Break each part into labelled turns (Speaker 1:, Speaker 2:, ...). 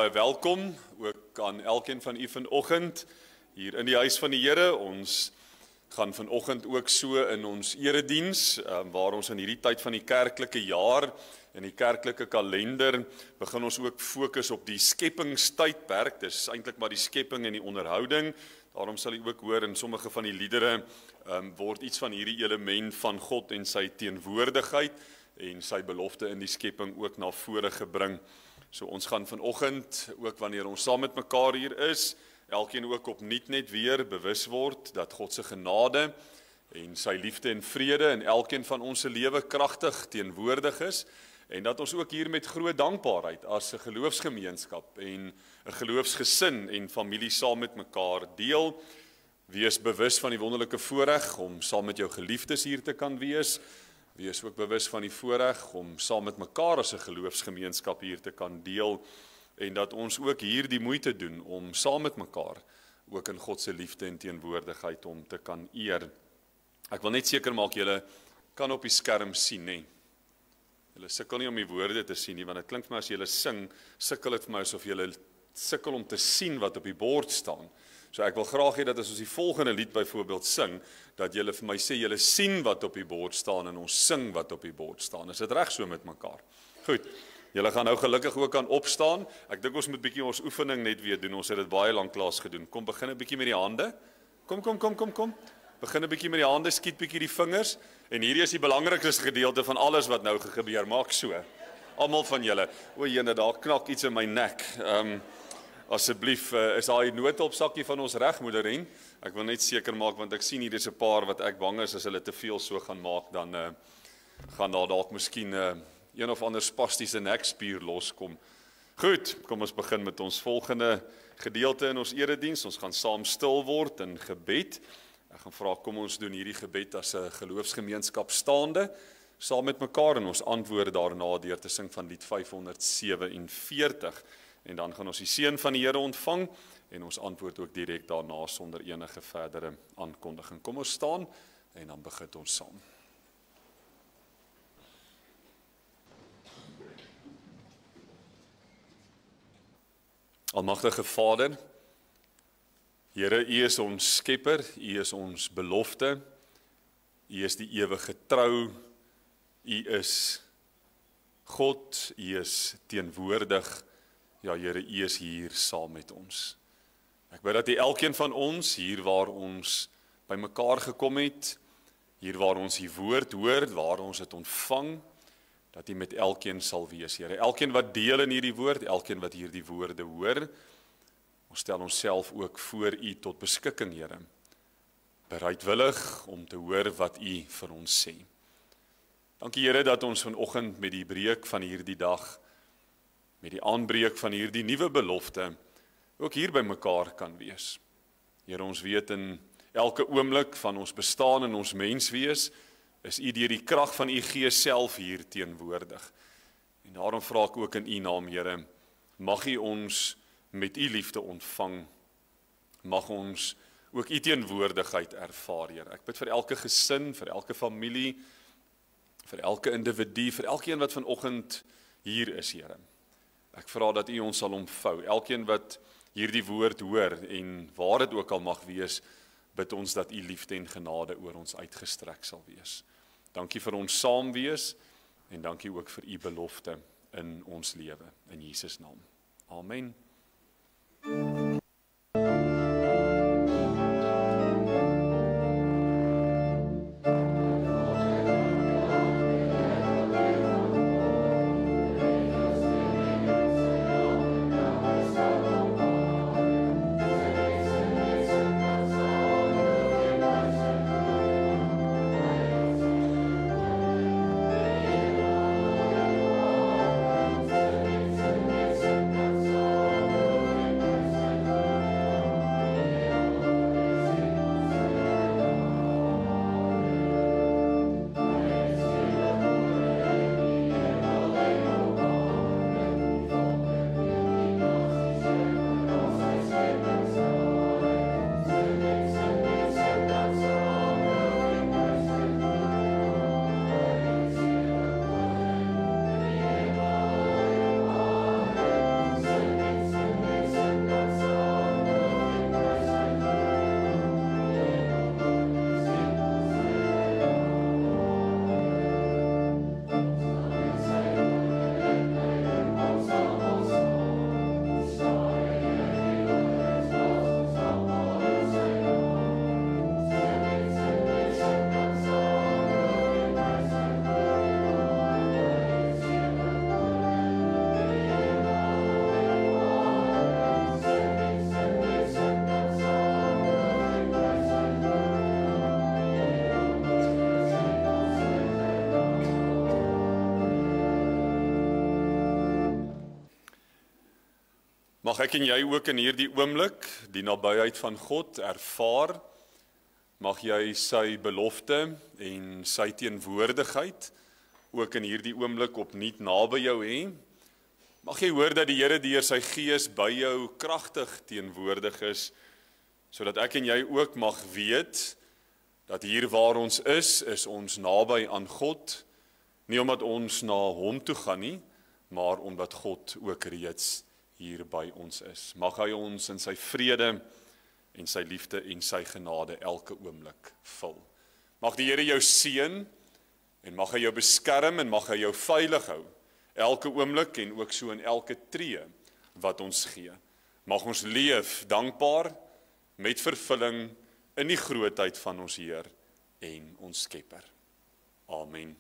Speaker 1: Baie welkom ook aan elkeen van u vanoggend hier in die huis van die Here. Ons gaan vanoggend ook so in ons erediens waar ons in hierdie tyd van die kerklike jaar en die kerklike kalender begin ons ook fokus op die skepingstydperk. Dis eintlik maar die skepping en die onderhouding. Daarom sal u ook hoor in sommige van die liedere word iets van hierdie element van God en sy teenwoordigheid en sy belofte in die skepping ook na vore gebring. So ons gaan vanoggend, ook wanneer ons saam met mekaar hier is, elkeen ook opnuut net weer bewus word dat God se genade en sy liefde en vrede in elkeen van ons se lewe kragtig teenwoordig is en dat ons ook hier met groot dankbaarheid as 'n geloofsgemeenskap en 'n geloofsgesin en familie saam met mekaar deel. Wees bewus van die wonderlike voorreg om saam met jou geliefdes hier te kan wees. Wees ook bewus van die voorreg om saam met mekaar as 'n geloofsgemeenskap hier te kan deel en dat ons ook hier die moeite doen om saam met mekaar ook in God se liefde en teenwoordigheid om te kan eer. Ek wil net seker maak julle kan op die skerm sien, nê. Julle sukkel nie om die woorde te sien nie, want dit klink vir my as julle sing, sukkel dit vir my asof julle sukkel om te sien wat op die bord staan. So ek wil graag hê dat as ons die volgende lied byvoorbeeld sing, dat julle vir my sê julle sien wat op die bord staan en ons sing wat op die bord staan. Is dit reg so met mekaar? Goed. Julle gaan nou gelukkig ook aan opstaan. Ek dink ons moet bietjie ons oefening net weer doen. Ons het dit baie lank lank gedoen. Kom begin 'n bietjie met die hande. Kom. Begin 'n bietjie met die hande, skiet bietjie die vingers en hierdie is die belangrikste gedeelte van alles wat nou gebeur. Maak so. Almal van julle. O, jene, daar knak iets in my nek. Asseblief, is daai noodhulpsakkie van ons reg, moeder Ren? Ek wil net seker maak, want ek sien hier is 'n paar wat ek bang is as hulle te veel so gaan maak, dan gaan daar dalk miskien een of ander spastiese nekspier loskom. Goed, kom ons begin met ons volgende gedeelte in ons erediens. Ons gaan saam stil word in gebed. Ek gaan vra, kom ons doen hierdie gebed as 'n geloofsgemeenskap staande, saam met mekaar en ons antwoord daarna deur te sing van lied 547. En dan gaan ons die seën van die Here ontvang en ons antwoord ook direk daarna sonder enige verdere aankondiging. Kom ons staan en dan begin ons saam. Almagtige Vader, Here, U is ons skepper, U is ons belofte, U is die ewige trou, U is God, U is teenwoordig. Ja, Here, U is hier saam met ons. Ek bid dat U elkeen van ons, hier waar ons by mekaar gekom het, hier waar ons die woord hoor, waar ons het ontvang, dat U met elkeen sal wees, Here. Elkeen wat deel in hierdie woord, elkeen wat hierdie woorde hoor, ons stel onsself ook voor U tot beskikking, Here. Bereidwillig om te hoor wat U vir ons sê. Dankie, Here, dat ons vanoggend met die breek van hierdie dag, met die aanbreek van hierdie nuwe belofte, ook hier by mekaar kan wees. Here, ons weet in elke oomblik van ons bestaan en ons menswees, is U deur die krag van U Gees self hier teenwoordig. En daarom vra ek ook in U naam, Here, mag U ons met U liefde ontvang, mag ons ook U teenwoordigheid ervaar, Here. Ek bid vir elke gesin, vir elke familie, vir elke individu, vir elkeen wat vanoggend hier is, Here. Ek vra dat U ons sal omvou, elkeen wat hierdie woord hoor en waar dit ook al mag wees, bid ons dat U liefde en genade oor ons uitgestrek sal wees. Dankie vir ons saam wees en dankie ook vir U belofte in ons lewe, in Jesus naam. Amen. Mag ek en jy ook in hierdie oomblik die nabyheid van God ervaar. Mag jy sy belofte en sy teenwoordigheid ook in hierdie oomblik opnuut naby jou hê. Mag jy hoor dat die Here deur sy Gees by jou kragtig teenwoordig is, sodat ek en jy ook mag weet dat hier waar ons is ons naby aan God, nie omdat ons na hom toe gaan nie, maar omdat God ook reeds hier by ons is. Mag hy ons in sy vrede en sy liefde en sy genade elke oomblik vul. Mag die Here jou seën en mag hy jou beskerm en mag hy jou veilig hou elke oomblik en ook so in elke tree wat ons gee. Mag ons leef dankbaar met vervulling in die grootheid van ons Heer en ons Skepper. Amen.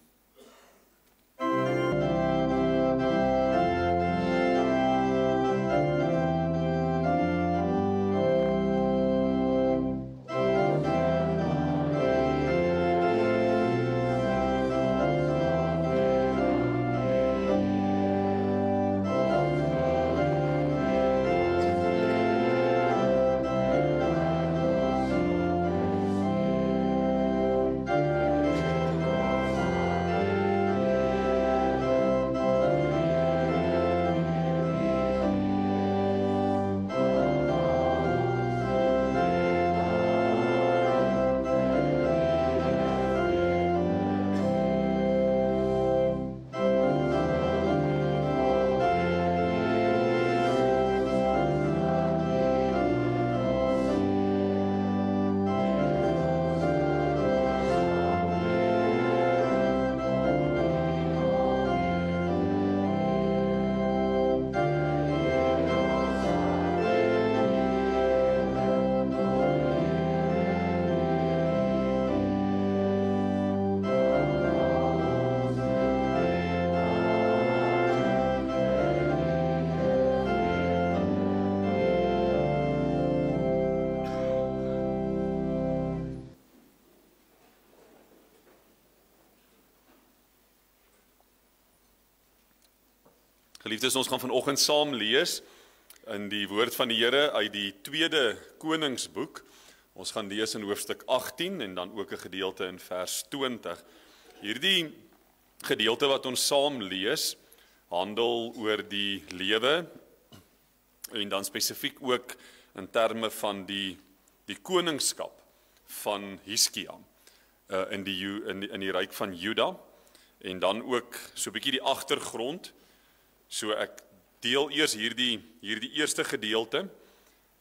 Speaker 1: Geliefdes, ons gaan vanoggend saam lees in die woord van die Here uit die 2de Koningsboek. Ons gaan lees in hoofstuk 18 en dan ook 'n gedeelte in vers 20. Hierdie gedeelte wat ons saam lees, handel oor die lewe en dan spesifiek ook in terme van die koningskap van Hiskia in die ryk van Juda en dan ook so 'n bietjie die agtergrond. So ek deel eers hierdie eerste gedeelte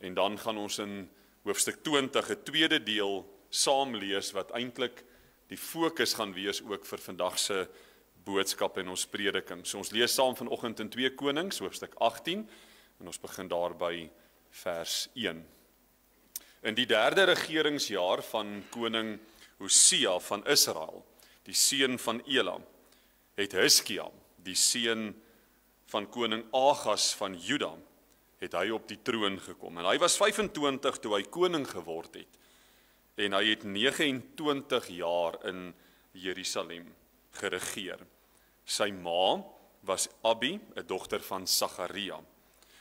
Speaker 1: en dan gaan ons in hoofstuk 20 'n tweede deel saam lees wat eintlik die fokus gaan wees ook vir vandag se boodskap en ons prediking. So ons lees saam vanoggend in 2 Konings hoofstuk 18 en ons begin daar by vers 1. In die 3de regeringsjaar van koning Hosea van Israel, die seun van Ela, het Hiskia, die seun van koning Agas van Juda, het hy op die troon gekom. En hy was 25 toe hy koning geword het. En hy het 29 jaar in Jerusalem geregeer. Sy ma was Abi, 'n dogter van Sagaria.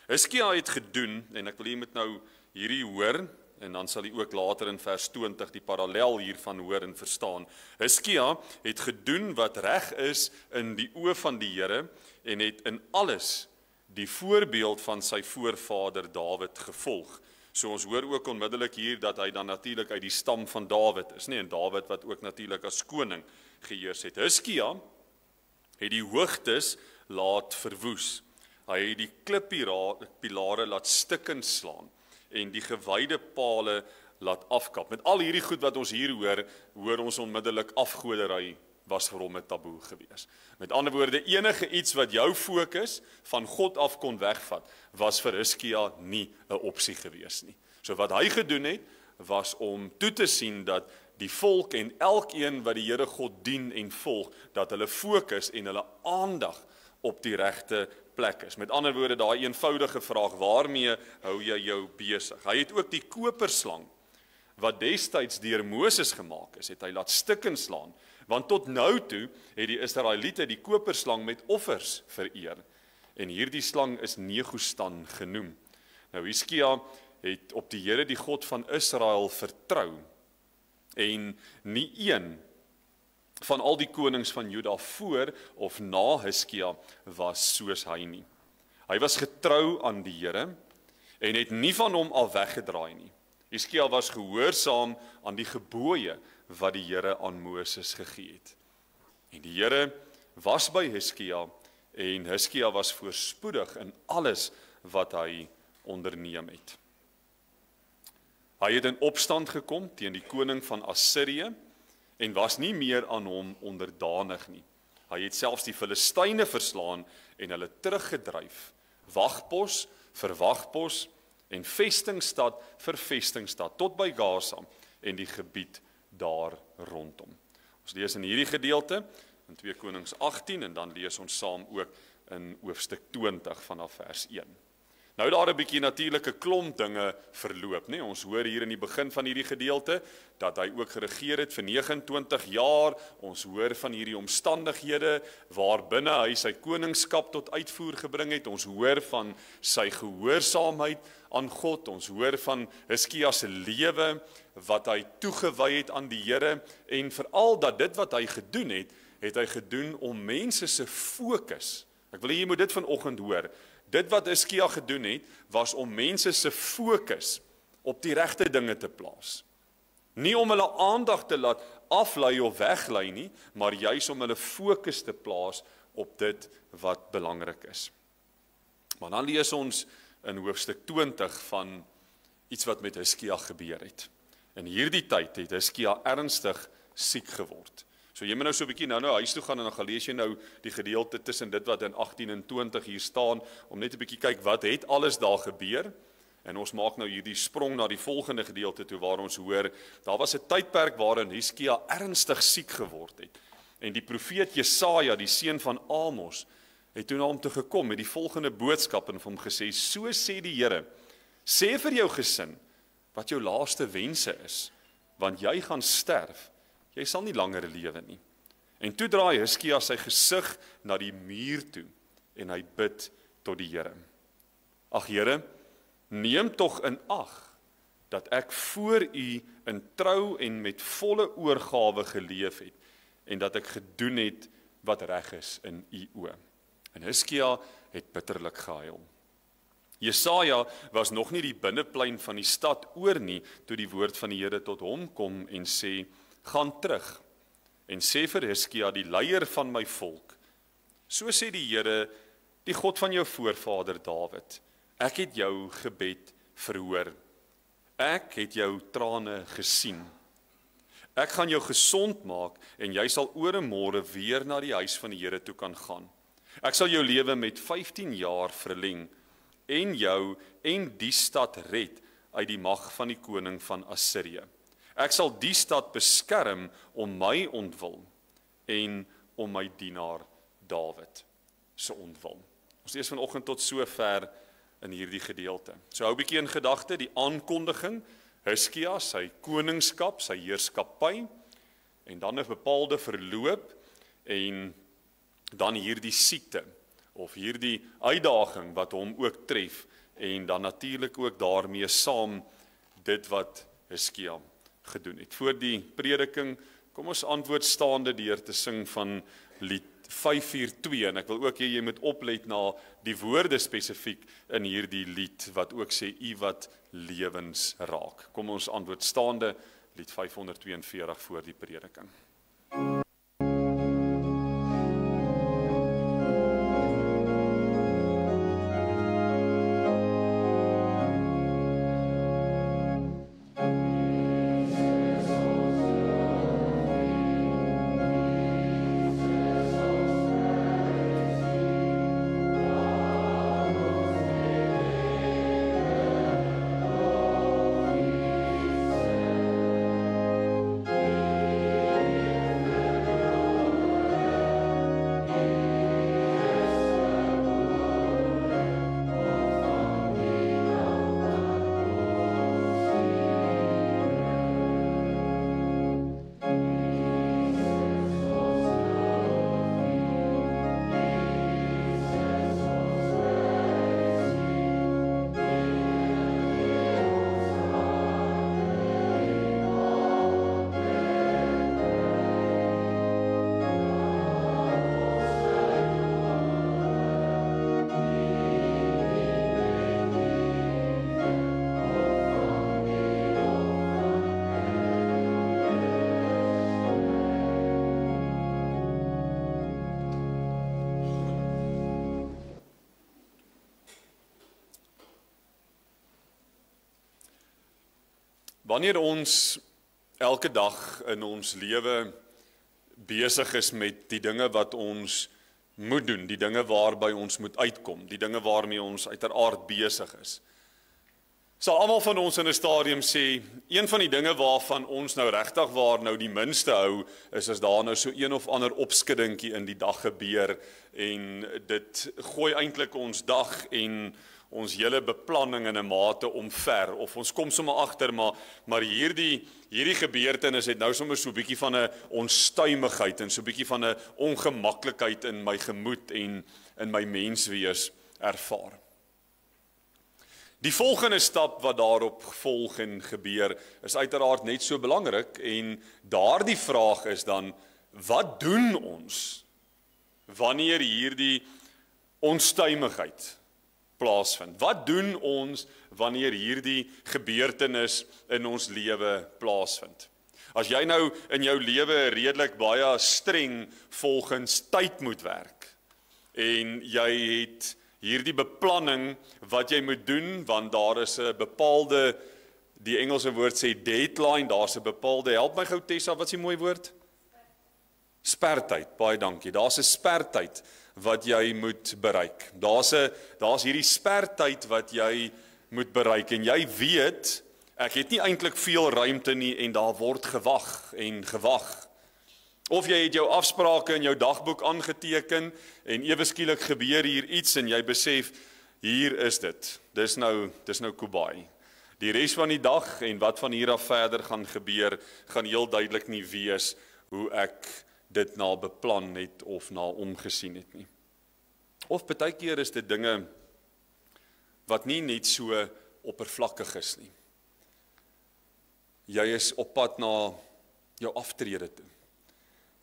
Speaker 1: Hiskia het gedoen, en ek wil jy moet nou hierdie hoor, en dan sal jy ook later in vers 20 die parallel hiervan hoor en verstaan. Hiskia het gedoen wat reg is in die oë van die Here, en het in alles die voorbeeld van sy voorvader Dawid gevolg. So ons hoor ook onmiddellik hier dat hy dan natuurlik uit die stam van Dawid is, en Dawid wat ook natuurlik as koning geheers het. Hiskia het die hoogtes laat verwoes. Hy het die klippilare laat stukkend slaan en die gewyde pale laat afkap. Met al hierdie goed wat ons hier hoor ons onmiddellik afgodery was vir hom 'n taboe gewees. Met ander woorde, enige iets wat jou fokus van God af kon wegvat, was vir Hiskia nie 'n opsie gewees nie. So wat hy gedoen het, was om toe te sien dat die volk en elkeen wat die Here God dien en volg, dat hulle fokus en hulle aandag op die regte plek is. Met ander woorde, daai eenvoudige vraag, waarmee hou jy jou besig? Hy het ook die koperslang, wat destyds deur Moses gemaak is, het hy laat stukkend slaan, want tot nou toe het die Israeliete die koperslang met offers vereer, en hierdie slang is Negustan genoem. Nou Hiskia het op die Here die God van Israel vertrou en nie een van al die konings van Juda voor of na Hiskia was soos hy nie. Hy was getrou aan die Here en het nie van hom af weggedraai nie. Hiskia was gehoorsaam aan die gebooie wat die Here aan Moses gegee het. En die Here was by Hiskia en Hiskia was voorspoedig in alles wat hy onderneem het. Hy het in opstand gekom teen die koning van Assirië en was nie meer aan hom onderdanig nie. Hy het selfs die Filistyne verslaan en hulle teruggedryf, wagpos vir wagpos en vestingstad vir vestingstad, tot by Gaza en die gebied daar rondom. Ons lees in hierdie gedeelte, in 2 Konings 18, en dan lees ons saam ook in hoofstuk 20 vanaf vers 1. Nou daar 'n bietjie natuurlike klomp dinge verloop, né? Ons hoor hier in die begin van hierdie gedeelte dat hy ook geregeer het vir 29 jaar. Ons hoor van hierdie omstandighede waarbinne hy sy koningskap tot uitvoer gebring het. Ons hoor van sy gehoorsaamheid aan God. Ons hoor van Hiskia se lewe wat hy toegewy het aan die Here en veral dat dit wat hy gedoen het hy gedoen om mense se fokus. Ek wil hê jy moet dit vanoggend hoor. Dit wat Hiskia gedoen het, was om mense se fokus op die regte dinge te plaas. Nie om hulle aandag te laat aflei of weglei nie, maar juis om hulle fokus te plaas op dit wat belangrik is. Maar dan lees ons in hoofstuk 20 van iets wat met Hiskia gebeur het. In hierdie tyd het Hiskia ernstig siek geword. So jy moet nou so 'n bietjie nou huis toe gaan en dan gaan lees jy nou die gedeelte tussen dit wat in 18 en 20 hier staan, om net 'n bietjie kyk wat het alles daar gebeur. En ons maak nou hierdie sprong na die volgende gedeelte toe waar ons hoor, daar was 'n tydperk waarin Hiskia ernstig siek geword het. En die profeet Jesaja, die seun van Amos, het toe na hom toe gekom met die volgende boodskap en vir hom gesê, so sê die Here, sê vir jou gesin wat jou laaste wense is, want jy gaan sterf. Jy sal nie langer lewe nie. En toe draai Hiskia sy gesig na die muur toe en hy bid tot die Here. Ag Here, neem tog in ag dat ek voor U in trou en met volle oorgawe geleef het en dat ek gedoen het wat reg is in U oë. En Hiskia het bitterlik gehuil. Jesaja was nog nie die binneplein van die stad oor nie toe die woord van die Here tot hom kom en sê, gaan terug en sê vir Hiskia, die leier van my volk, so sê die Here, die God van jou voorvader Dawid, ek het jou gebed verhoor, ek het jou trane gesien, ek gaan jou gesond maak en jy sal oor 'n môre weer na die huis van die Here toe kan gaan. Ek sal jou lewe met 15 jaar verleng en jou en die stad red uit die mag van die koning van Assirië. Ek sal die stad beskerm om my ontwil en om my dienaar Dawid se ontwil. Ons lees vanoggend tot sover in hierdie gedeelte. So hou 'n bietjie in gedagte die aankondiging, Hiskia, sy koningskap, sy heerskappy en dan 'n bepaalde verloop en dan hierdie siekte of hierdie uitdaging wat hom ook tref en dan natuurlik ook daarmee saam dit wat Hiskia gedoen het. Voor die prediking, kom ons antwoord staande deur te sing van lied 542 en ek wil ook hê jy moet oplet na die woorde spesifiek in hierdie lied wat ook sê U wat lewens raak. Kom ons antwoord staande lied 542 voor die prediking. Wanneer ons elke dag in ons lewe besig is met die dinge wat ons moet doen, die dinge waarby ons moet uitkom, die dinge waarmee ons uiteraard besig is, sal almal van ons in 'n stadium sê, een van die dinge waarvan ons nou regtig waar nou die minste hou, is as daar nou so een of ander opskuddingkie in die dag gebeur, en dit gooi eintlik ons dag en ons hele beplanning in 'n mate omver, of ons kom sommer agter, maar hierdie gebeurtenis het nou sommer so 'n bietjie van 'n onstuimigheid en so 'n bietjie van 'n ongemaklikheid in my gemoed en in my menswees ervaar. Die volgende stap wat daarop volg en gebeur, is uiteraard net so belangrik, en daardie vraag is dan, wat doen ons wanneer hierdie onstuimigheid plaasvind? Wat doen ons wanneer hierdie gebeurtenis in ons lewe plaasvind? As jy nou in jou lewe redelik baie streng volgens tyd moet werk, en jy het hierdie beplanning wat jy moet doen, want daar is 'n bepaalde, die Engelse woord sê deadline, daar's 'n bepaalde, help my gou Tessa, wat is die mooi woord? Spertyd, baie dankie. Daar's 'n spertyd wat jy moet bereik. Daar's hierdie spertyd wat jy moet bereik, en jy weet, ek het nie eintlik veel ruimte nie, en daar word gewag en gewag. Of jy het jou afsprake in jou dagboek aangeteken, en ewe skielik gebeur hier iets, en jy besef, hier is dit. Dis nou Kubai. Die res van die dag, en wat van hier af verder gaan gebeur, gaan heel duidelik nie wees hoe ek dit na beplan het of na omgesien het nie. Of baie keer is dit dinge wat nie net so oppervlakkig is nie. Jy is op pad na jou aftrede toe.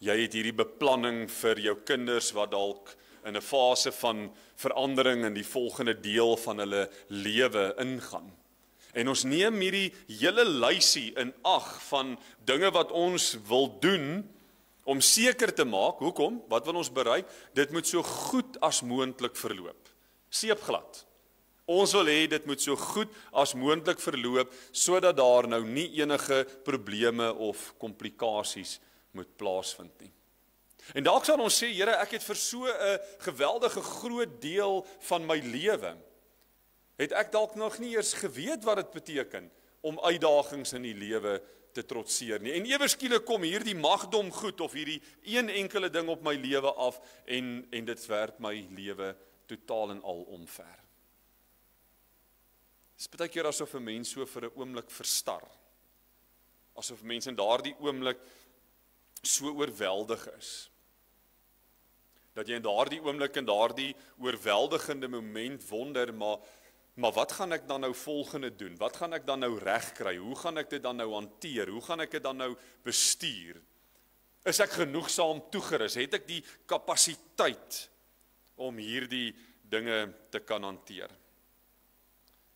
Speaker 1: Jy het hierdie beplanning vir jou kinders wat dalk in 'n fase van verandering in die volgende deel van hulle lewe ingaan. En ons neem hierdie hele lysie in ag van dinge wat ons wil doen, om seker te maak, hoekom? Wat wil ons bereik? Dit moet so goed as moontlik verloop. Seepglad. Ons wil hê dit moet so goed as moontlik verloop, sodat daar nou nie enige probleme of komplikasies moet plaasvind nie. En dalk sal ons sê, Here, ek het vir so 'n geweldige groot deel van my lewe, het ek dalk nog nie eers geweet wat dit beteken om uitdagings in die lewe te trotseer nie. En ewe skielik kom hierdie magdom goed of hierdie een enkele ding op my lewe af, en dit werp my lewe totaal en al omver. Dit is baie keer asof 'n mens so vir 'n oomblik verstar. Asof 'n mens in daardie oomblik so oorweldig is, dat jy in daardie oomblik, in daardie oorweldigende moment wonder, maar wat gaan ek dan nou volgende doen? Wat gaan ek dan nou regkry? Hoe gaan ek dit dan nou hanteer? Hoe gaan ek dit dan nou bestuur? Is ek genoegsaam toegerus? Het ek die kapasiteit om hierdie dinge te kan hanteer?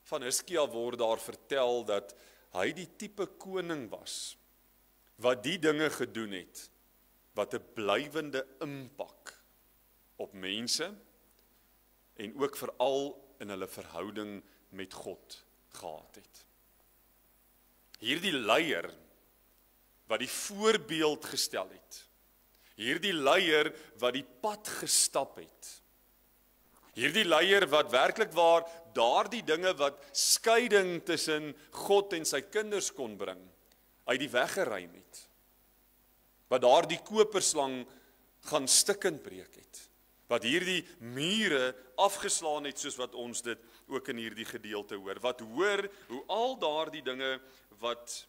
Speaker 1: Van Hizkia word daar vertel dat hy die tipe koning was, wat die dinge gedoen het, wat 'n blywende impak op mense, en ook veral in hulle verhouding met God gehad het. Hierdie leier, wat die voorbeeld gestel het, hierdie leier, wat die pad gestap het, hierdie leier, wat werklik waar daardie dinge wat skeiding tussen God en sy kinders kon bring, uit die weg geruim het, wat daardie koperslang gaan stikkend breek het, wat hierdie mure afgeslaan het, soos wat ons dit ook in hierdie gedeelte hoor, wat hoor hoe al daardie dinge wat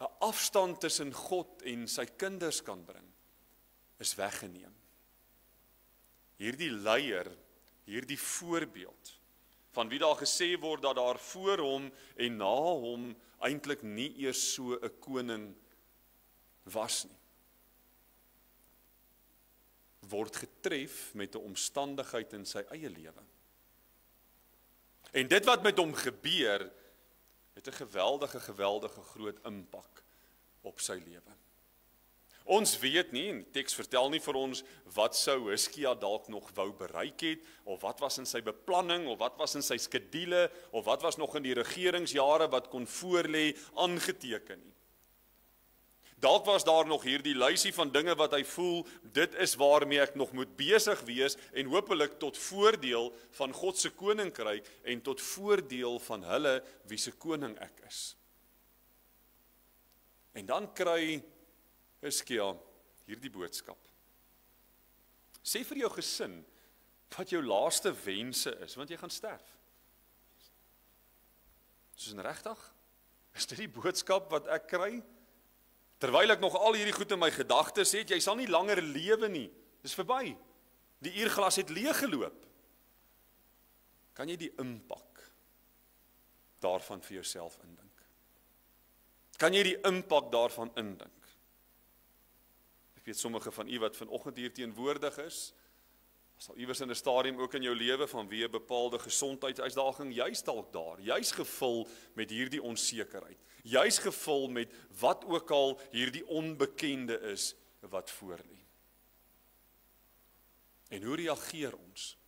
Speaker 1: 'n afstand tussen God en sy kinders kan bring, is weggeneem. Hierdie leier, hierdie voorbeeld, van wie daar gesê word dat daar voor hom en na hom eintlik nie eers so 'n koning was nie, word getref met 'n omstandigheid in sy eie lewe. En dit wat met hom gebeur, het 'n geweldige groot impak op sy lewe. Ons weet nie, en die teks vertel nie vir ons wat sou Hizkia dalk nog wou bereik het, of wat was in sy beplanning, of wat was in sy skedule, of wat was nog in die regeringsjare wat kon voorlê aangeteken nie. Dalk was daar nog hierdie lysie van dinge wat hy voel, dit is waarmee ek nog moet besig wees, en hopelik tot voordeel van God se koninkryk, en tot voordeel van hulle wie se koning ek is. En dan kry Hizkia hierdie boodskap. Sê vir jou gesin wat jou laaste wense is, want jy gaan sterf. Soos in regtig? Is dit die boodskap wat ek kry? Terwyl ek nog al hierdie goed in my gedagtes het, jy sal nie langer lewe nie. Dis verby. Die uurglas het leeg geloop. Kan jy die impak daarvan vir jouself indink? Kan jy die impak daarvan indink? Ek weet sommige van u wat vanoggend hier teenwoordig is, sal iewers in 'n stadium ook in jou lewe vanweë 'n bepaalde gesondheidsuitdaging, juis dalk daar, juis gevul met hierdie onsekerheid, juis gevul met wat ook al hierdie onbekende is wat voor lê. En hoe reageer ons?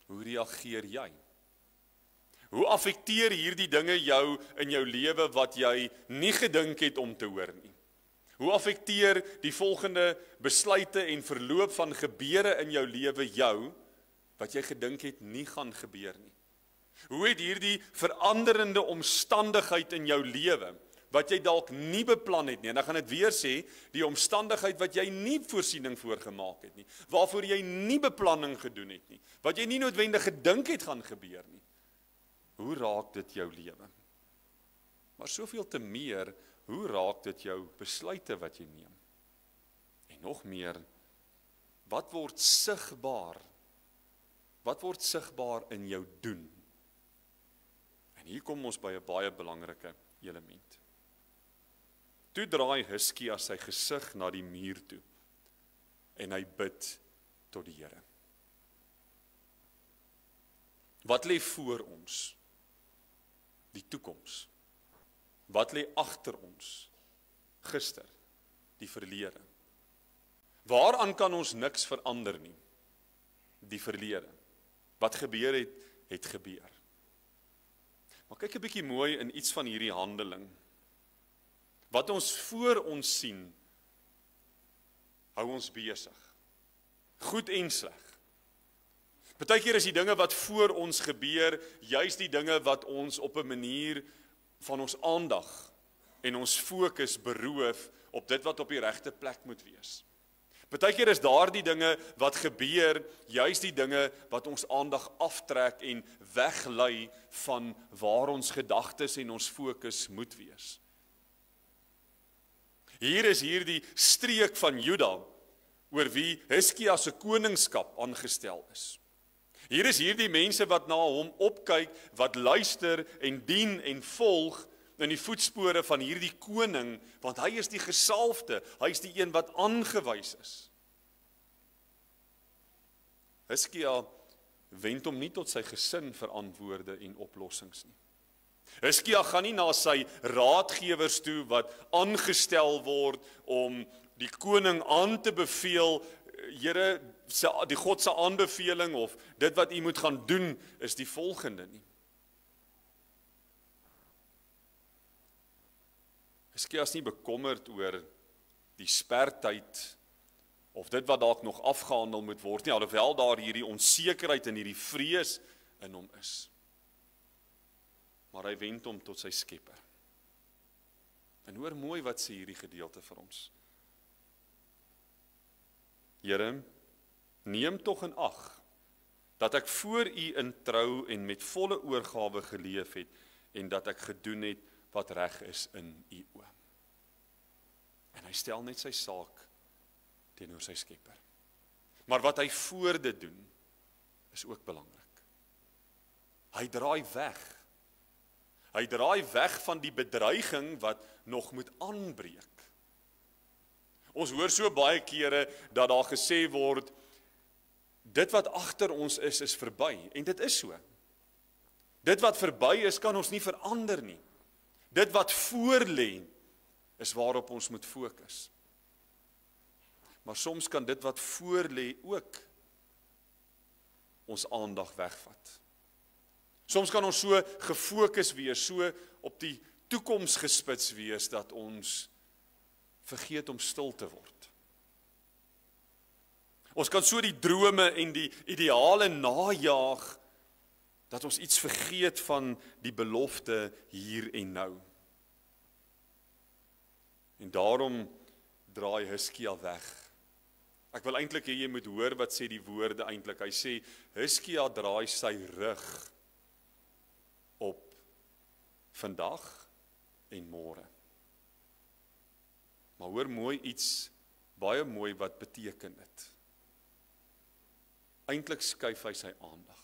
Speaker 1: Hoe reageer jy? Hoe affekteer hierdie dinge jou in jou lewe wat jy nie gedink het om te hoor nie? Hoe affekteer die volgende besluite en verloop van gebeure in jou lewe jou, wat jy gedink het nie gaan gebeur nie? Hoe het hierdie veranderende omstandigheid in jou lewe, wat jy dalk nie beplan het nie, en dan gaan dit weer sê, die omstandigheid wat jy nie voorsiening voorgemaak het nie, waarvoor jy nie beplanning gedoen het nie, wat jy nie noodwendig gedink het gaan gebeur nie, hoe raak dit jou lewe? Maar soveel te meer, hoe raak dit jou besluite wat jy neem? En nog meer, wat word sigbaar? Wat word sigbaar in jou doen? En hier kom ons by 'n baie belangrike element. Toe draai Hizkia sy gesig na die muur toe, en hy bid tot die Here. Wat lê voor ons? Die toekoms. Wat lê agter ons? Gister, die verlede. Waaraan kan ons niks verander nie? Die verlede. Wat gebeur het, het gebeur. Maar kyk 'n bietjie mooi in iets van hierdie handeling. Wat ons voor ons sien, hou ons besig. Goed en sleg. Partykeer is die dinge wat voor ons gebeur, juis die dinge wat ons op 'n manier van ons aandag en ons fokus beroof op dit wat op die regte plek moet wees. Partykeer is daardie dinge wat gebeur, juis die dinge wat ons aandag aftrek en weglei van waar ons gedagtes en ons fokus moet wees. Hier is hierdie streek van Juda, oor wie Hizkia se koningskap aangestel is. Hier is hierdie mense wat na hom opkyk, wat luister en dien en volg in die voetspore van hierdie koning, want hy is die gesalfde, hy is die een wat aangewys is. Hizkia wend hom nie tot sy gesin vir antwoorde en oplossings nie. Hizkia gaan nie na sy raadgewers toe wat aangestel word om die koning aan te beveel, Here, die God se aanbeveling of dit wat u moet gaan doen is die volgende nie. Hizkia is nie bekommerd oor die spertyd of dit wat dalk nog afgehandel moet word nie, alhoewel daar hierdie onsekerheid en hierdie vrees in hom is. Maar hy wend hom tot sy Skepper. En hoor mooi wat sê hierdie gedeelte vir ons. Here, neem tog in ag dat ek voor u in trou en met volle oorgawe geleef het en dat ek gedoen het wat reg is in u oë. En hy stel net sy saak teenoor sy Skepper. Maar wat hy voor dit doen is ook belangrik. Hy draai weg. Hy draai weg van die bedreiging wat nog moet aanbreek. Ons hoor so baie kere dat daar gesê word, dit wat agter ons is verby, en dit is so. Dit wat verby is, kan ons nie verander nie. Dit wat voor lê, is waarop ons moet fokus. Maar soms kan dit wat voor lê ook ons aandag wegvat. Soms kan ons so gefokus wees, so op die toekoms gespits wees, dat ons vergeet om stil te word. Ons kan so die drome en die ideale najaag, dat ons iets vergeet van die belofte hier en nou. En daarom draai Hizkia weg. Ek wil eintlik hê jy moet hoor wat sê die woorde eintlik. Hy sê, Hizkia draai sy rug op vandag en môre. Maar hoor mooi iets, baie mooi wat beteken dit. Eintlik skuif hy sy aandag.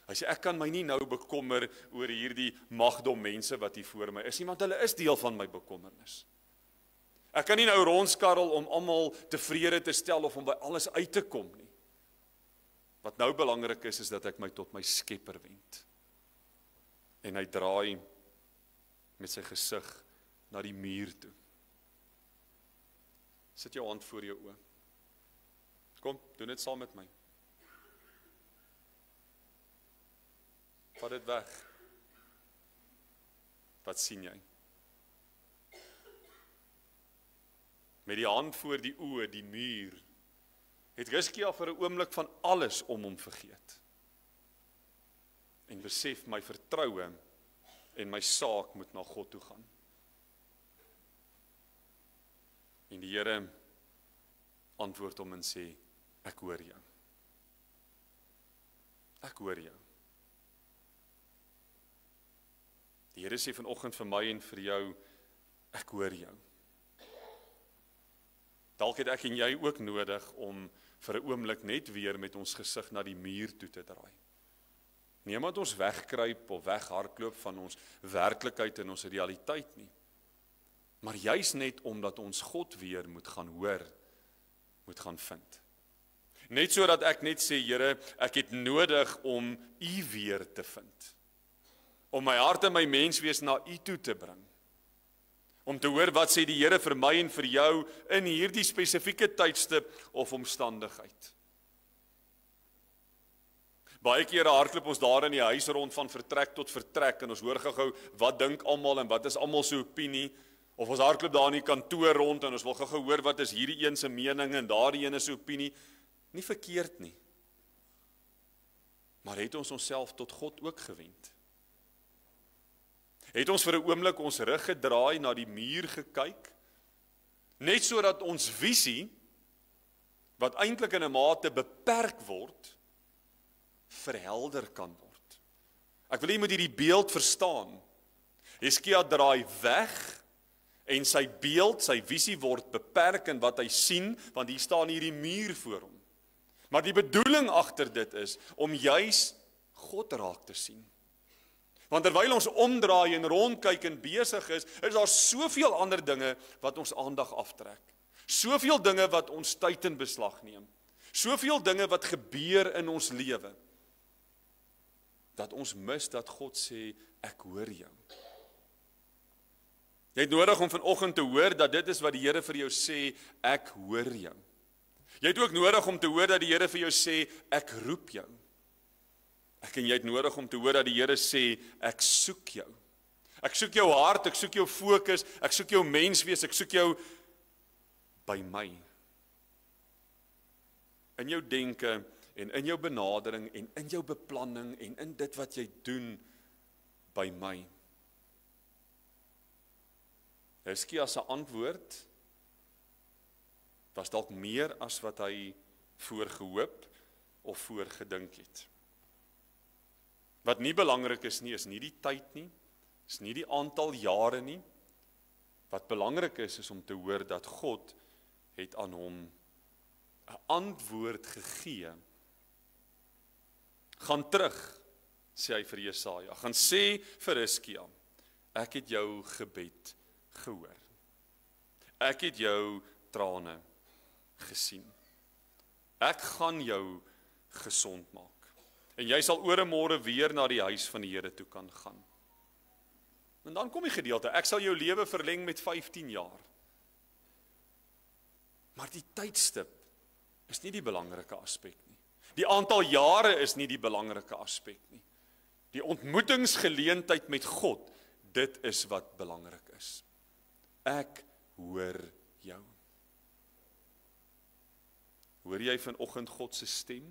Speaker 1: Hy sê, ek kan my nie nou bekommer oor hierdie magdom mense wat hier voor my is nie, want hulle is deel van my bekommernis. Ek kan nie nou rondskarrel om almal tevrede te stel of om by alles uit te kom nie. Wat nou belangrik is dat ek my tot my Skepper wend. En hy draai met sy gesig na die muur toe. Sit jou hand voor jou oë. Kom, doen dit saam met my. Vat dit weg. Wat sien jy? Met die hand voor die oë, die muur, het Hizkia vir 'n oomblik van alles om hom vergeet. En besef my vertroue en my saak moet na God toe gaan. En die Here antwoord hom en sê, ek hoor jou. Ek hoor jou. Die Here sê vanoggend vir my en vir jou, ek hoor jou. Dalk het ek en jy ook nodig om vir 'n oomblik net weer met ons gesig na die muur toe te draai. Nie omdat ons wegkruip of weghardloop van ons werklikheid en ons realiteit nie, maar juis net omdat ons God weer moet gaan hoor, moet gaan vind. Net sodat ek net sê, Here, ek het nodig om U weer te vind. Om my hart en my menswees na U toe te bring. Om te hoor wat sê die Here vir my en vir jou in hierdie spesifieke tydstip of omstandigheid. Baie kere hardloop ons daar in die huis rond van vertrek tot vertrek en ons hoor gou wat dink almal en wat is almal se opinie, of ons hardloop daar in die kantoor rond en ons wil gou hoor wat is hierdie een se mening en daardie een se opinie. Nie verkeerd nie. Maar het ons onsself tot God ook gewend? Het ons vir 'n oomblik ons rug gedraai, na die muur gekyk, net sodat ons visie, wat eintlik in 'n mate beperk word, verhelder kan word. Ek wil jy moet hierdie beeld verstaan. Hizkia draai weg, en sy beeld, sy visie word beperk in wat hy sien, want hier staan hierdie muur voor hom. Maar die bedoeling agter dit is, om juis God raak te sien. Want terwyl ons omdraai en rondkyk en besig is daar soveel ander dinge wat ons aandag aftrek. Soveel dinge wat ons tyd in beslag neem. Soveel dinge wat gebeur in ons lewe. Dat ons mis dat God sê, ek hoor jou. Jy het nodig om vanoggend te hoor dat dit is wat die Here vir jou sê, ek hoor jou. Jy het ook nodig om te hoor dat die Here vir jou sê, ek roep jou. Ek en jy het nodig om te hoor dat die Here sê, ek soek jou. Ek soek jou hart, ek soek jou fokus, ek soek jou menswees, ek soek jou by my. In jou denke en in jou benadering en in jou beplanning en in dit wat jy doen by my. Hizkia se antwoord was dalk meer as wat hy voorgehoop of voorgedink het. Wat nie belangrik is nie die tyd nie, is nie die aantal jare nie. Wat belangrik is om te hoor dat God het aan hom 'n antwoord gegee. Gaan terug, sê hy vir Jesaja, gaan sê vir Hizkia, ek het jou gebed gehoor. Ek het jou trane gesien. Ek gaan jou gesond maak. En jy sal oor 'n môre weer na die huis van die Here toe kan gaan. En dan kom die gedeelte, ek sal jou lewe verleng met 15 jaar. Maar die tydstip is nie die belangrike aspek nie. Die aantal jare is nie die belangrike aspek nie. Die ontmoetingsgeleentheid met God, dit is wat belangrik is. Ek hoor jou. Hoor jy vanoggend God se stem?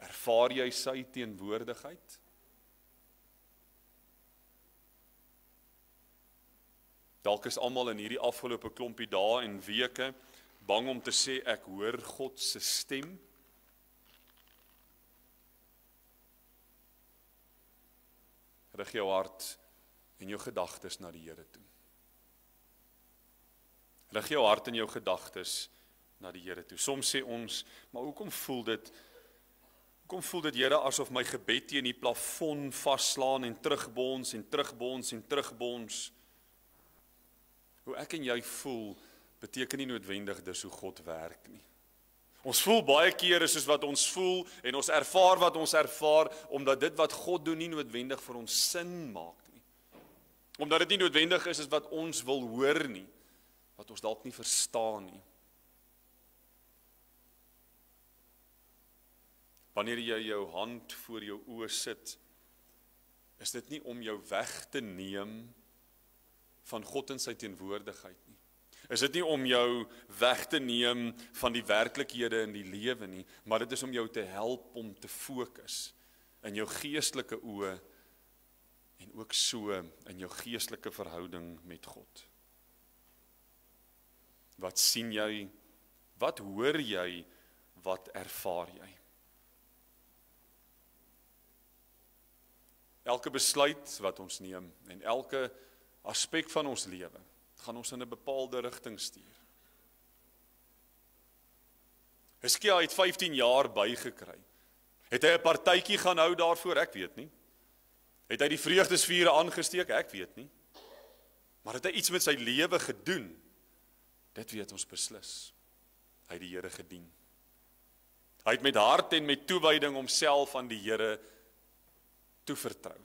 Speaker 1: Ervaar jy sy teenwoordigheid? Dalk is almal in hierdie afgelope klompie dae en weke bang om te sê ek hoor God se stem. Rig jou hart en jou gedagtes na die Here toe. Rig jou hart en jou gedagtes na die Here toe. Soms sê ons, maar hoekom voel dit Here asof my gebed teen die plafon vasslaan en terugbons en terugbons en terugbons? Hoe ek en jy voel, beteken nie noodwendig dis hoe God werk nie. Ons voel baie kere soos wat ons voel en ons ervaar wat ons ervaar, omdat dit wat God doen nie noodwendig vir ons sin maak nie. Omdat dit nie noodwendig is wat ons wil hoor nie, wat ons dalk nie verstaan nie. Wanneer jy jou hand voor jou oë sit, is dit nie om jou weg te neem van God in sy teenwoordigheid nie. Is dit nie om jou weg te neem van die werklikhede in die lewe nie, maar dit is om jou te help om te fokus in jou geestelike oë en ook so in jou geestelike verhouding met God. Wat sien jy? Wat hoor jy? Wat ervaar jy? Elke besluit wat ons neem en elke aspek van ons lewe gaan ons in 'n bepaalde rigting stuur. Hizkia het 15 jaar bygekry. Het hy 'n partytjie gaan hou daarvoor? Ek weet nie. Het hy die vreugdesvure aangesteek? Ek weet nie. Maar het hy iets met sy lewe gedoen? Dit weet ons beslis. Hy het die Here gedien. Hy het met hart en met toewyding homself aan die Here toevertrou.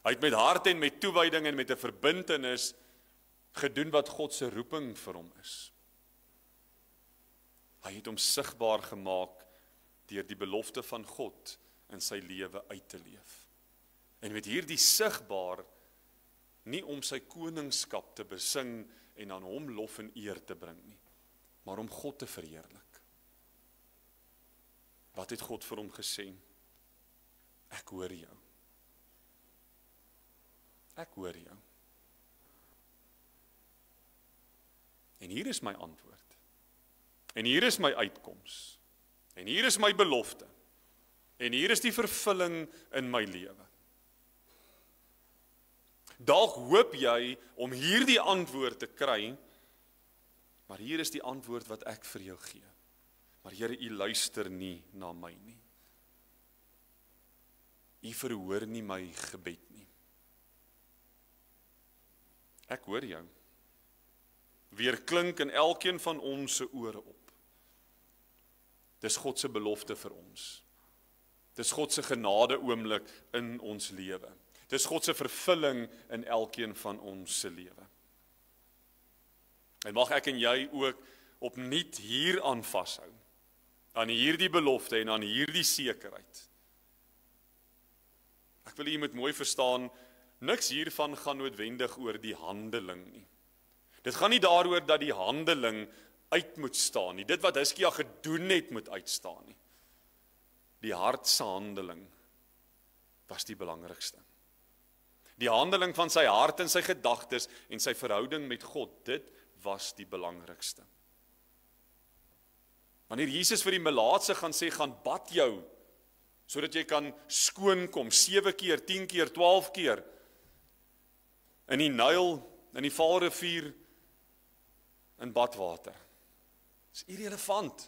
Speaker 1: Hy het met hart en met toewyding en met 'n verbintenis gedoen wat God se roeping vir hom is. Hy het hom sigbaar gemaak deur die belofte van God in sy lewe uit te leef. En met hierdie sigbaar, nie om sy koningskap te besing en aan hom lof en eer te bring nie, maar om God te verheerlik. Wat het God vir hom gesê? Ek hoor jou. Ek hoor jou. En hier is my antwoord. En hier is my uitkoms. En hier is my belofte. En hier is die vervulling in my lewe. Dalk hoop jy om hierdie antwoord te kry, maar hier is die antwoord wat ek vir jou gee. Maar Here, U luister nie na my nie. U verhoor nie my gebed nie. Ek hoor jou. Weer klink in elkeen van ons se ore op. Dis God se belofte vir ons. Dis God se genade oomblik in ons lewe. Dis God se vervulling in elkeen van ons se lewe. En mag ek en jy ook opnuut hieraan vashou, aan hierdie belofte en aan hierdie sekerheid. Ek wil jy moet mooi verstaan, niks hiervan gaan noodwendig oor die handeling nie. Dit gaan nie daaroor dat die handeling uit moet staan nie. Dit wat Hizkia gedoen het moet uitstaan nie. Die hart se handeling was die belangrikste. Die handeling van sy hart en sy gedagtes en sy verhouding met God, dit was die belangrikste. Wanneer Jesus vir die melaatse gaan sê, gaan bad jou, sodat jy kan skoonkom, 7 keer, 10 keer, 12 keer, in die Nyl, in die Vaalrivier, in badwater. Dis irrelevant.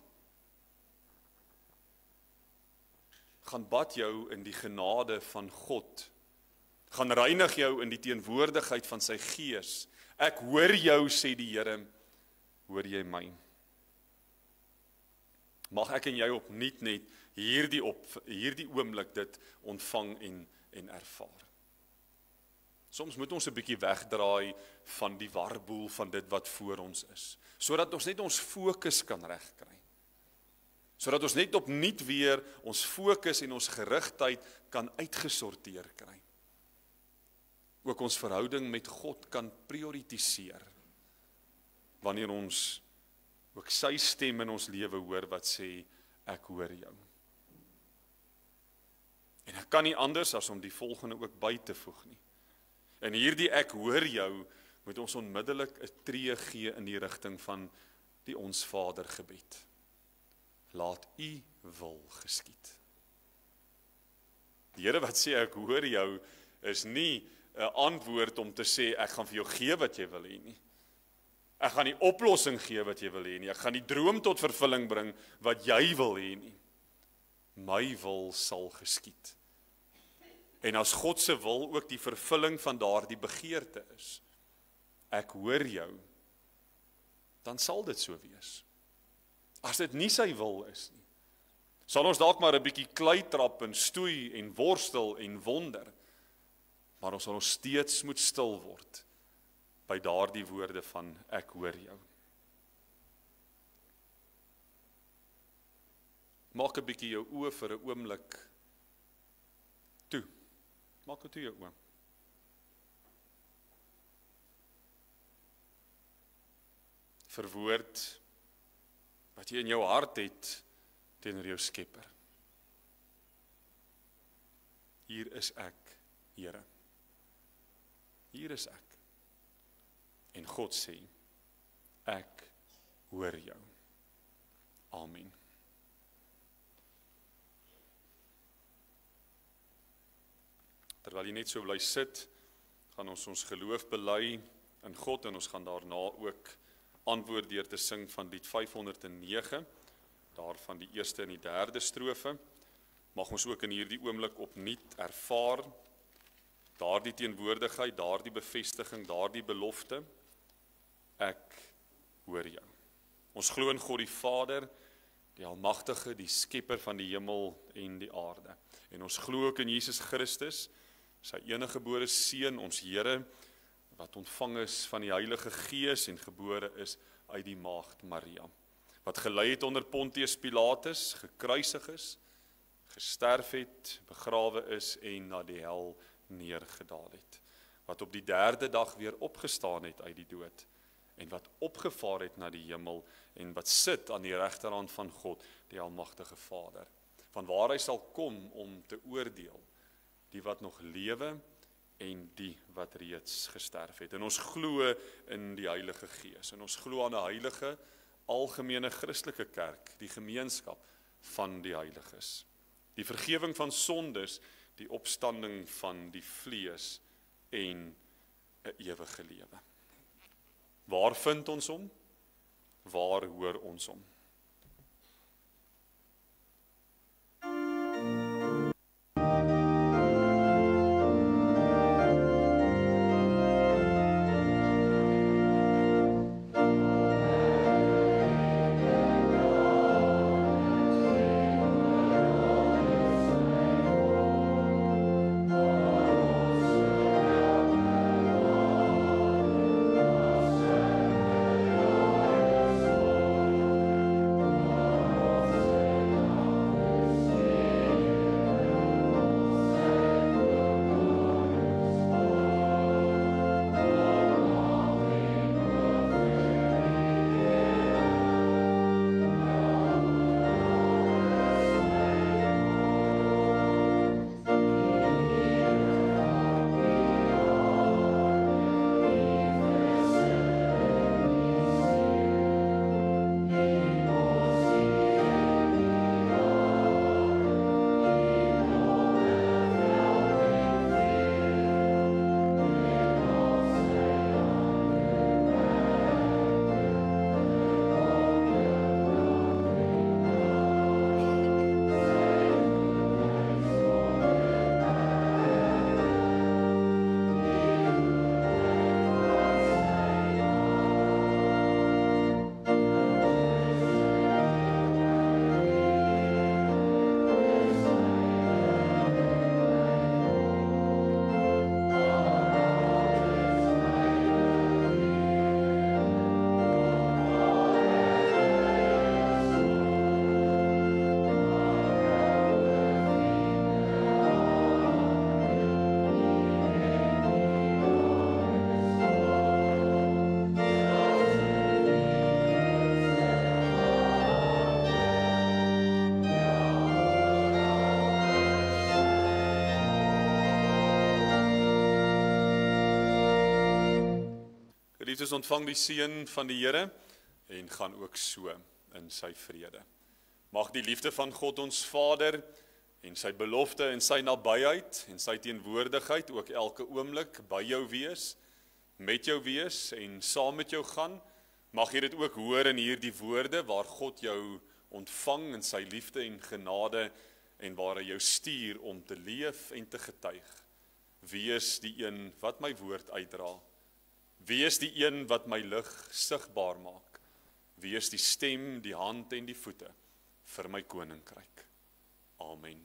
Speaker 1: Gaan bad jou in die genade van God. Gaan reinig jou in die teenwoordigheid van sy Gees. Ek hoor jou, sê die Here, hoor jy my? Mag ek en jy opnuut net hierdie oomblik dit ontvang en ervaar. Soms moet ons 'n bietjie wegdraai van die warboel van dit wat voor ons is, sodat ons net ons fokus kan regkry. Sodat ons net opnuut weer ons fokus en ons gerigtheid kan uitgesorteer kry. Ook ons verhouding met God kan prioritiseer, wanneer ons ook sy stem in ons lewe hoor wat sê, ek hoor jou. En ek kan nie anders as om die volgende ook by te voeg nie. En hierdie ek hoor jou, moet ons onmiddellik 'n tree gee in die rigting van die Ons Vader gebed. Laat u wil geskied. Die Here wat sê ek hoor jou, is nie 'n antwoord om te sê ek gaan vir jou gee wat jy wil hê nie. Ek gaan die oplossing gee wat jy wil hê nie. Ek gaan die droom tot vervulling bring wat jy wil hê nie. My wil sal geskied. En as God se wil ook die vervulling van daardie begeerte is, ek hoor jou, dan sal dit so wees. As dit nie sy wil is nie, sal ons dalk maar 'n bietjie klei trap en stoei en worstel en wonder, maar ons sal nog steeds moet stil word by daardie woorde van ek hoor jou. Maak 'n bietjie jou oë vir 'n oomblik toe. Maak toe jou oë. Verwoord wat jy in jou hart het teenoor jou Skepper. Hier is ek, Here. Hier is ek. En God sê, ek hoor jou. Amen. Terwyl jy net so bly sit, gaan ons geloof bely in God en ons gaan daarna ook antwoord deur te sing van lied 509, daarvan die eerste en die derde strofe. Mag ons ook in hierdie oomblik opnuut ervaar daardie teenwoordigheid, daardie bevestiging, daardie belofte. Ek hoor jou. Ons glo in God die Vader, die Almagtige, die Skepper van die hemel en die aarde. En ons glo ook in Jesus Christus, sy enige gebore Seun, ons Here, wat ontvang is van die Heilige Gees en gebore is uit die Maagd Maria, wat gelei het onder Pontius Pilatus, gekruisig is, gesterf het, begrawe is en na die hel neergedaal het, wat op die derde dag weer opgestaan het uit die dood, en wat opgevaar het na die hemel, en wat sit aan die regterhand van God, die Almagtige Vader, van waar hy sal kom om te oordeel, die wat nog lewe, en die wat reeds gesterf het. En ons glo in die Heilige Gees, en ons glo aan 'n heilige, algemene Christelike kerk, die gemeenskap van die heiliges, die vergifnis van sondes, die opstanding van die vlees en 'n ewige lewe. Waar vind ons hom? Waar hoor ons hom? Geliefdes, ontvang die seën van die Here en gaan ook so in sy vrede. Mag die liefde van God ons Vader en sy belofte en sy nabyheid en sy teenwoordigheid ook elke oomblik by jou wees, met jou wees en saam met jou gaan. Mag jy dit ook hoor in hierdie woorde waar God jou ontvang in sy liefde en genade en waar hy jou stuur om te leef en te getuig. Wees die een wat my woord uitdra. Wees die een wat my lig sigbaar maak. Wees die stem, die hand en die voete vir my koninkryk. Amen.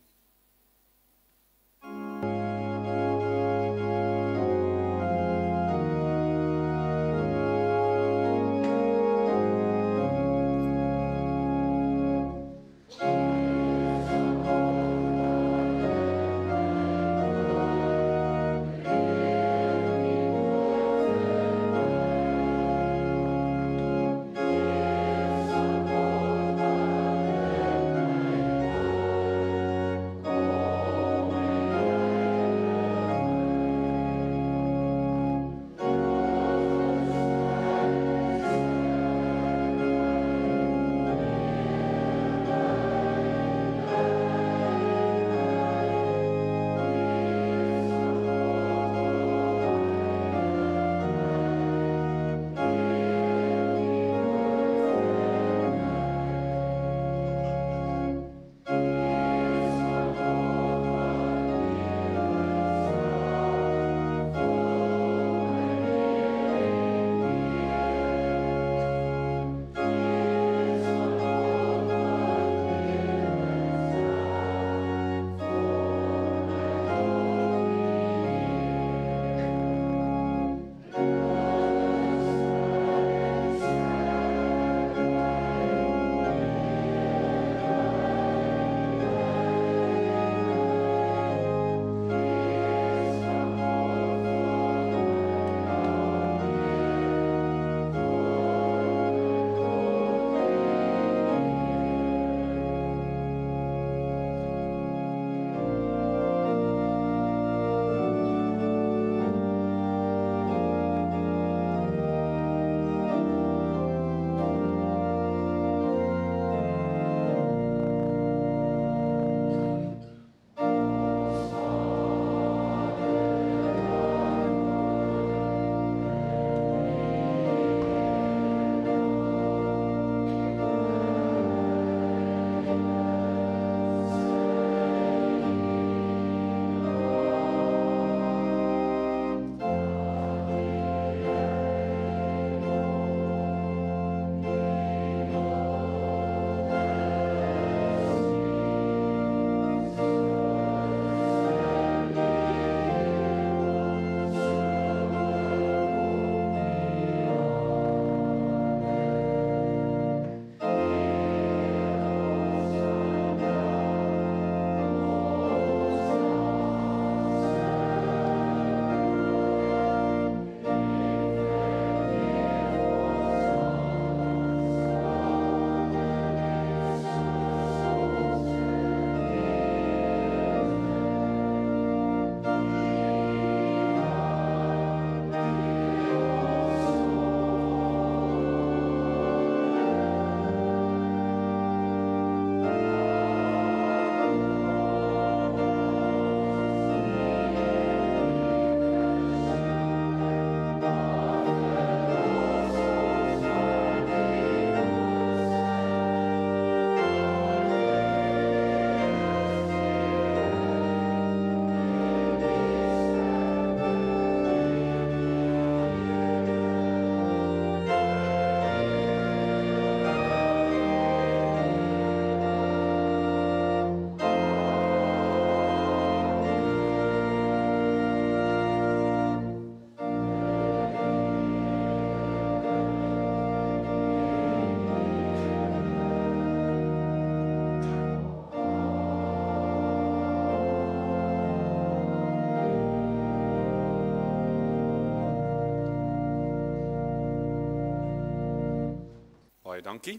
Speaker 1: Baie dankie.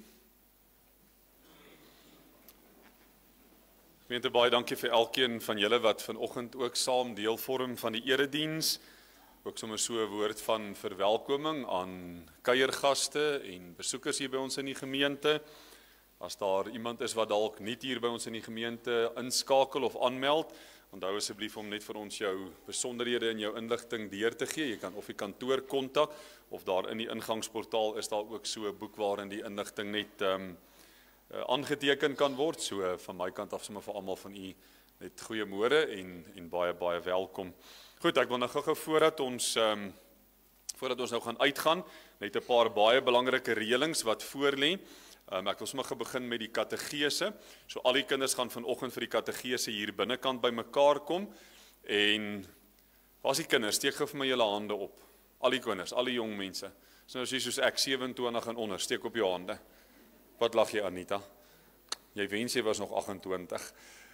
Speaker 1: Gemeente, baie dankie vir elkeen van julle wat vanoggend ook saam deel vorm van die erediens. ook sommer so 'n woord van verwelkoming aan kuiergaste en besoekers hier by ons in die gemeente. As daar iemand is wat dalk nie hier by ons in die gemeente inskakel of aanmeld, onthou asseblief om net vir ons jou besonderhede en jou inligting deur te gee. Jy kan of die kantoor kontak of daar in die ingangsportaal is daar ook so 'n boek waarin die inligting net aangeteken kan word. So van my kant af sommer vir almal van u net goeiemôre en baie welkom. Goed, ek wil nou gou voordat ons nou gaan uitgaan, net 'n paar baie belangrike reëlings wat voor lê. Ek wil sommer begin met die kategese. So al die kinders gaan vanoggend vir die kategese hier binnekant bymekaar kom. En waar is die kinders? Steek gou vir my julle hande op. Al die kinders, al die jong mense. So nou soos ek 27 en onder, steek op jou hande. Wat lag jy, Anita? Jy wens jy was nog 28.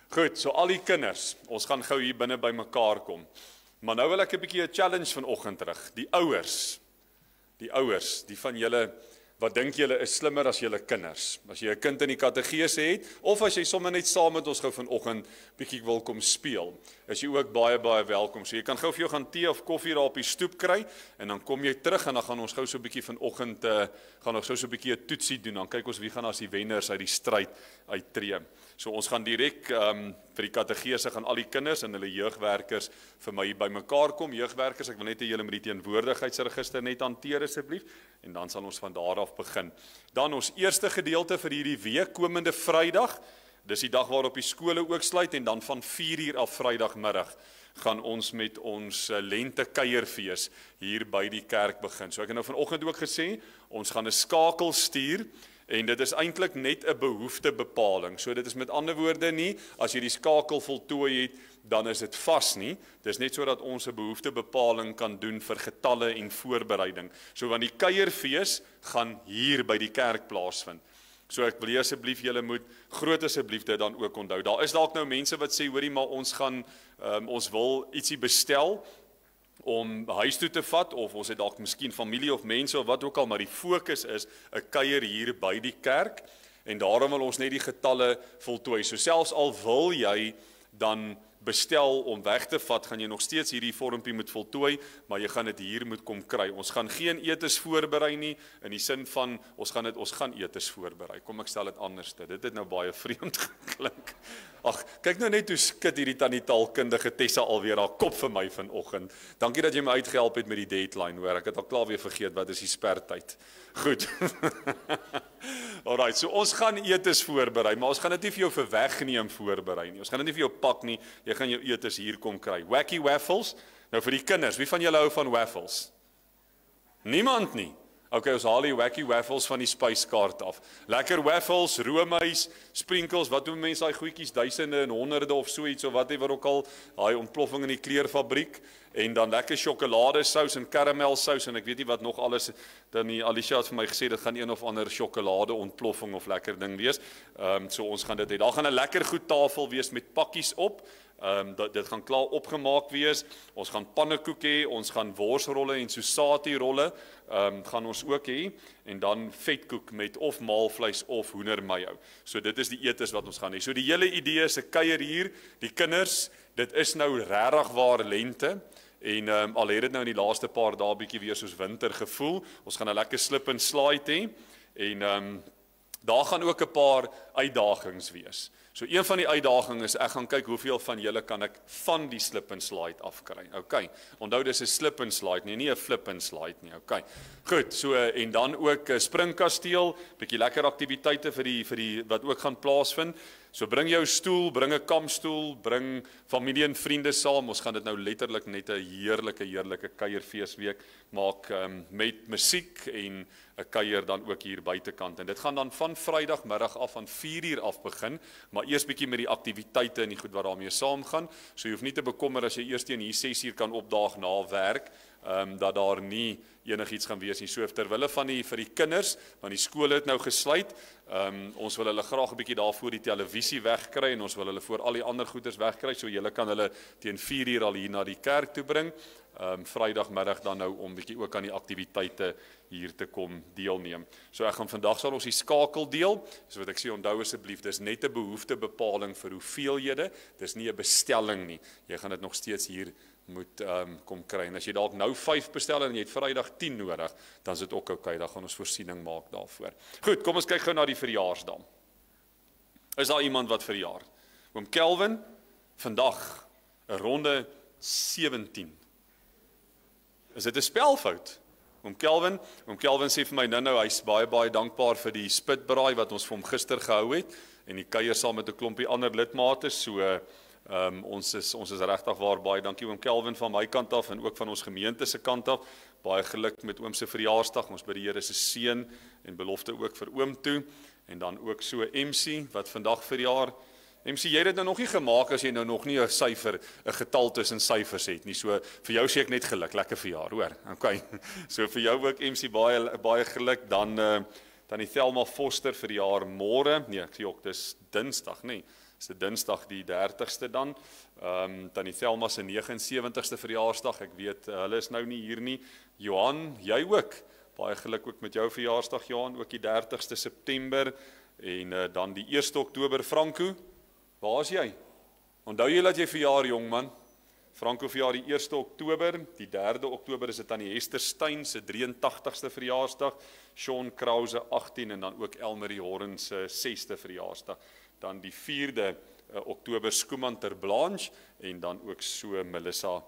Speaker 1: Goed, so al die kinders, ons gaan gou hier binne bymekaar kom. Maar nou wil ek 'n bietjie 'n challenge vanoggend terug. Die ouers, die van julle wat dink julle is slimmer as julle kinders. As jy 'n kind in die kategese het, of as jy sommer net saam met ons gou vanoggend bietjie wil kom speel, is jy ook baie welkom. So jy kan gou vir jou gaan tee of koffie daar op die stoep kry, en dan kom jy terug en dan gaan ons gou so 'n bietjie vanoggend gaan ons gou so 'n bietjie 'n toetsie doen. Dan kyk ons wie gaan as die wenners uit die stryd uittreë. So ons gaan direk vir die kategese gaan al die kinders en hulle jeugwerkers vir my bymekaar kom. Jeugwerkers, ek wil net hê julle moet die teenwoordigheidsregister net hanteer asseblief, en dan sal ons van daar af begin. Dan ons eerste gedeelte vir hierdie week, komende Vrydag, dis die dag waarop die skole ook sluit, en dan van 4:00 af Vrydagmiddag gaan ons met ons lente kuierfees hier by die kerk begin. So ek het nou vanoggend ook gesê, ons gaan 'n skakel stuur. En dit is eintlik net 'n behoeftebepaling. So dit is met ander woorde nie, as jy die skakel voltooi het, dan is dit vas nie. Dis net sodat ons 'n behoeftebepaling kan doen vir getalle en voorbereiding. So want die kuierfees gaan hier by die kerk plaasvind. So ek wil asseblief julle moet groot asseblief dit dan ook onthou. Daar is dalk nou mense wat sê, hoorie, maar ons wil ietsie bestel om huis toe te vat, of ons het dalk miskien familie of mense of wat ook al, maar die fokus is 'n kuier hier by die kerk, en daarom wil ons net die getalle voltooi. So selfs al wil jy dan bestel om weg te vat, gaan jy nog steeds hierdie vormpie moet voltooi, maar jy gaan dit hier moet kom kry. Ons gaan geen etes voorberei nie, in die sin van, ons gaan etes voorberei. Kom ek stel dit anders. Dit het nou baie vreemd geklink. Ag, kyk nou net hoe skit hierdie tannie taalkundige Tessa alweer haar kop vir my vanoggend. Dankie dat jy my uitgehelp het met die deadline, hoor. Ek het al klaar weer vergeet wat is die spertyd. Goed. Alright, so ons gaan etes voorberei, maar ons gaan dit nie vir jou vir wegneem voorberei nie. Ons gaan dit nie vir jou pak nie. Jy gaan jou etes hier kom kry. Wacky waffles. Nou vir die kinders, wie van julle hou van waffles? Niemand nie. Okay, ons haal die wacky waffles van die spyskaart af. Lekker waffles, roomys, sprinkles, wat doen mense daai goedjies, duisende en honderde of so iets of whatever ook al, daai ontploffing in die kleerfabriek, en dan lekker sjokoladesous en karamelsous en ek weet nie wat nog alles. Dan die Alicia het vir my gesê dit gaan een of ander sjokolade ontploffing of lekker ding wees. So ons gaan dit hê. Daar gaan 'n lekker goed tafel wees met pakkies op. Dit gaan klaar opgemaak wees. Ons gaan pannekoek hê, ons gaan worsrolle en sosati rolle gaan ons ook hê, en dan vetkoek met of maalvleis of hoendermayo. So dit is die etes wat ons gaan hê. So die hele idee is 'n kuier hier, die kinders, dit is nou regtig waar lente. En al het dit nou in die laaste paar dae bietjie weer soos winter gevoel. Ons gaan 'n lekker slip and slide hê, en daar gaan ook 'n paar uitdagings wees. So een van die uitdagings is, ek gaan kyk hoeveel van julle kan ek van die slip and slide afkry. Okay. Onthou dis 'n slip and slide nie 'n flip and slide nie. Okay. Goed, so en dan ook 'n springkasteel, bietjie lekker aktiwiteite vir die wat ook gaan plaasvind. So bring jou stoel, bring 'n kampstoel, bring familie en vriende saam. Ons gaan dit nou letterlik net 'n heerlike kuierfeesweek maak met musiek en 'n kuier dan ook hier buitekant. En dit gaan dan van Vrydagmiddag af van 4:00 af begin, maar eers bietjie met die aktiwiteite en die goed wat daarmee saamgaan. So jy hoef nie te bekommer as jy eers teen hier 6:00 kan opdaag na werk, dat daar nie enigiets gaan wees nie. So ter wille van vir die kinders, want die skole het nou gesluit, ons wil hulle graag 'n bietjie daarvoor die televisie wegkry, en ons wil hulle voor al die ander goeders wegkry, so julle kan hulle teen 4:00 al hier na die kerk toe bring. Vrydagmiddag dan nou om bietjie ook aan die aktiwiteite hier te kom deelneem. So ek gaan vandag sal ons die skakel deel. So wat ek sê, onthou asseblief, dis net 'n behoeftebepaling vir hoeveelhede, dis nie 'n bestelling nie. Jy gaan dit nog steeds hier moet kom kry. En as jy dalk nou 5 bestel en jy het Vrydag 10 nodig, dan is dit ook oukei, dan gaan ons voorsiening maak daarvoor. Goed, kom ons kyk gou na die verjaarsdae. Is daar iemand wat verjaar? Oom Kelvin, vandag 'n ronde 17. Is dit 'n spelfout? Oom Kelvin sê vir my nou, hy's baie dankbaar vir die spitbraai wat ons vir hom gister gehou het, en die kuier saam met 'n klompie ander lidmate, so ons is regtig waar baie dankie oom Kelvin van my kant af, en ook van ons gemeente se kant af, baie geluk met oom se verjaarsdag, ons by die Here se seën, en belofte ook vir oom toe, en dan ook so MC, wat vandag verjaar. MC, jy het dit nou nog nie gemaak as jy nou nog nie 'n getal tussen syfers het nie. So vir jou sê ek net geluk, lekker verjaar, hoor. Okay. So vir jou ook MC baie geluk. Dan die Thelma Foster verjaar môre. Nee, ek sê ook dis Dinsdag, nee. Dis die Dinsdag die 30ste dan. Dan die Thelma se 79ste verjaarsdag. Ek weet hulle is nou nie hier nie. Johan, jy ook. Baie geluk ook met jou verjaarsdag Johan, ook die 30ste September en dan die 1ste Oktober Franco. Waar is jy? Onthou jy dat jy verjaar, jong man? Franco verjaar die 1ste Oktober, die 3de Oktober is dit aan die Hester Stein se 83ste verjaarsdag, Sean Krause 18 en dan ook Elmarie Horn se 6ste verjaarsdag. Dan die 4de Oktober Skuman ter Blanche en dan ook so Melissa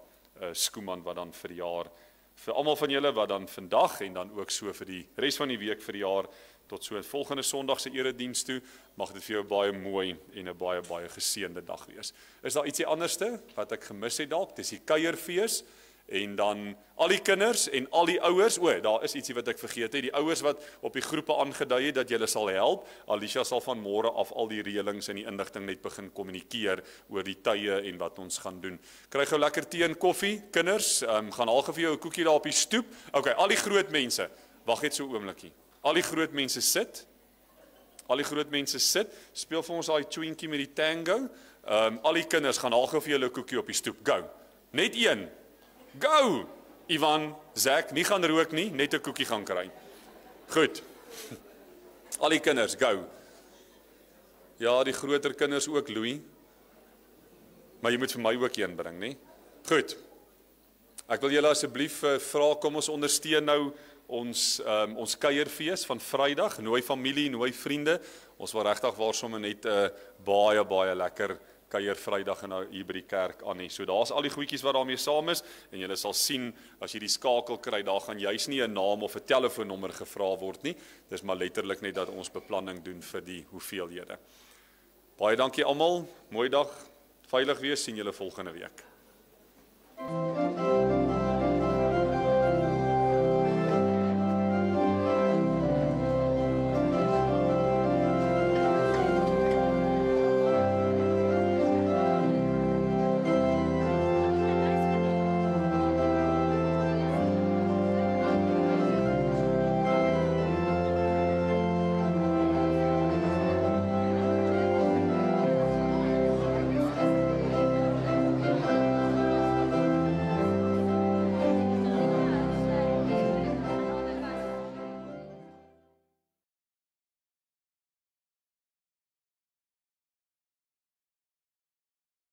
Speaker 1: Skuman wat dan verjaar. Vir almal van julle wat dan vandag en dan ook so vir die res van die week verjaar, tot so volgende Sondag se erediens toe, mag dit vir jou baie mooi en 'n baie geseënde dag wees. Is daar ietsie anderste wat ek gemis het dalk? Dis die kuierfees en dan al die kinders en al die ouers. Daar is ietsie wat ek vergeet het. Die ouers wat op die groepe aangedui het dat julle sal help. Alicia sal van môre af al die reëlings en die inligting net begin kommunikeer oor die tye en wat ons gaan doen. Kry gou lekker tee en koffie, kinders. Gaan haal gou vir jou 'n koekie daar op die stoep. Okay, al die groot mense. Wag net so 'n oombliekie. Al die groot mense sit. Speel vir ons daai twinkie met die tango. Al die kinders gaan haal gou vir julle 'n koekie op die stoep. Go. Net een. Go. Ivan, Zack, nie gaan rook nie, net 'n koekie gaan kry. Goed. Al die kinders, go. Ja, die groter kinders ook, Louis. Maar jy moet vir my ook een bring, nie? Goed. Ek wil julle asseblief vra, kom ons ondersteun nou ons kuierfees van Vrydag, nooi familie, nooi vriende. Ons wil regtig waar sommer net baie lekker kuier Vrydag en hier by die kerk aan nie. So daar's al die goedjies wat daarmee saam is en julle sal sien as jy die skakel kry, daar gaan juis nie 'n naam of 'n telefoonnommer gevra word nie. Dis maar letterlik net dat ons beplanning doen vir die hoeveelhede. Baie dankie almal. Mooi dag. Veilig wees, sien julle volgende week.